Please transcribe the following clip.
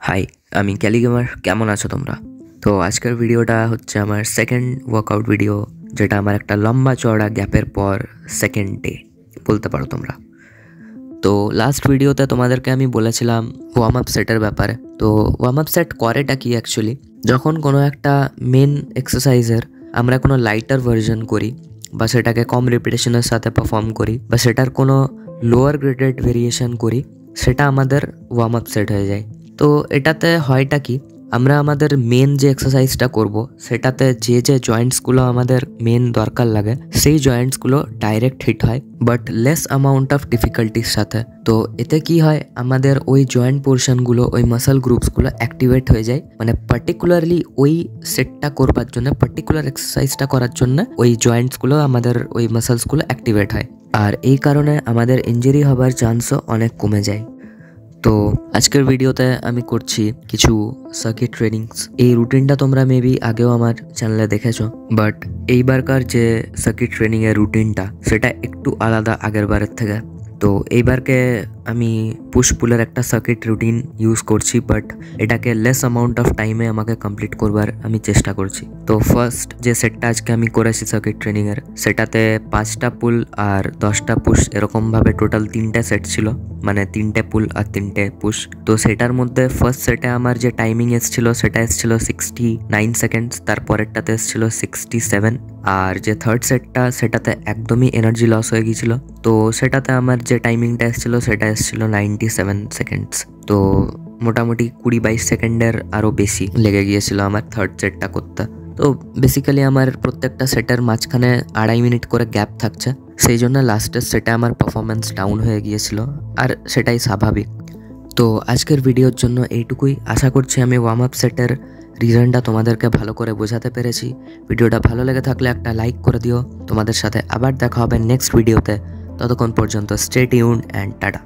High, আমি Kelly gamer. কেমন আছো তোমরা? তো আজকের ভিডিওটা হচ্ছে আমার সেকেন্ড ওয়ার্কআউট ভিডিও, যেটা আমার একটা লম্বা চওড়া গ্যাপের পর সেকেন্ড ডে বলতে পারো তোমরা। তো লাস্ট ভিডিওতে তোমাদেরকে আমি বলেছিলাম ওয়ার্ম আপ সেটের ব্যাপারে। তো ওয়ার্ম আপ সেট করেটা কি অ্যাকচুয়ালি, যখন কোনো একটা মেন এক্সারসাইজের আমরা কোনো লাইটার ভার্জন করি বা সেটাকে কম রিপিটেশনের সাথে পারফর্ম করি বা সেটার কোনো লোয়ার গ্রেডেড ভেরিয়েশন করি, সেটা আমাদের ওয়ার্ম আপ সেট হয়ে যায়। তো এটাতে হয়টা কি, আমরা আমাদের মেন যে এক্সারসাইজটা করব সেটাতে যে জয়েন্টসগুলো আমাদের মেন দরকার লাগে সেই জয়েন্টসগুলো ডাইরেক্ট হিট হয়, বাট লেস অ্যামাউন্ট অফ ডিফিকাল্টির সাথে। তো এতে কি হয়, আমাদের ওই জয়েন্ট পোর্শনগুলো, ওই মাসল গ্রুপসগুলো অ্যাক্টিভেট হয়ে যায়। মানে পার্টিকুলারলি ওই সেটটা করবার জন্য, পার্টিকুলার এক্সারসাইজটা করার জন্য ওই জয়েন্টসগুলো, আমাদের ওই মাসলসগুলো অ্যাক্টিভেট হয়। আর এই কারণে আমাদের ইনজুরি হবার চান্সও অনেক কমে যায়। তো আজকের ভিডিওতে আমি করছি কিছু সার্কিট ট্রেনিংস। এই রুটিনটা তোমরা মেবি আগেও আমার চ্যানেলে দেখেছো, বাট এইবারকার যে সার্কিট ট্রেনিংয়ের রুটিনটা সেটা একটু আলাদা আগের বারের থেকে। তো এইবারকে আমি পুশ পুলের একটা সার্কিট রুটিন ইউজ করছি, বাট এটাকে লেস অ্যামাউন্ট অফ টাইমে আমাকে কমপ্লিট করবার আমি চেষ্টা করছি। তো ফার্স্ট যে সেটটা আজকে আমি করেছি সার্কিট ট্রেনিংয়ের, সেটাতে 5টা পুল আর 10টা পুশ, এরকমভাবে টোটাল 3টে সেট ছিল, মানে 3টে পুল আর 3টে পুশ। তো সেটার মধ্যে ফার্স্ট সেটে আমার যে টাইমিং এসেছিল সেটা এসেছিল 69 সেকেন্ডস, তারপরেরটাতে এসেছিল 67, আর যে থার্ড সেটটা সেটাতে একদমই এনার্জি লস হয়ে গিয়েছিল। তো সেটাতে আমার যে টাইমিংটা এসেছিল সেটা এসেছিল 97 সেকেন্ডস। তো মোটামুটি 20-22 সেকেন্ডের আরও বেশি লেগে গিয়েছিল আমার থার্ড সেটটা করতে। তো বেসিক্যালি আমার প্রত্যেকটা সেটের মাঝখানে 2.5 মিনিট করে গ্যাপ থাকছে, সেই জন্য লাস্টের সেটে আমার পারফরমেন্স ডাউন হয়ে গিয়েছিল, আর সেটাই স্বাভাবিক। তো আজকের ভিডিওর জন্য এইটুকুই। আশা করছি আমি ওয়ার্ম আপ সেটের রিজনটা তোমাদেরকে ভালো করে বোঝাতে পেরেছি। ভিডিওটা ভালো লেগে থাকলে একটা লাইক করে দিও। তোমাদের সাথে আবার দেখা হবে নেক্সট ভিডিওতে। ততক্ষণ পর্যন্ত স্টে টিউনড অ্যান্ড টাটা।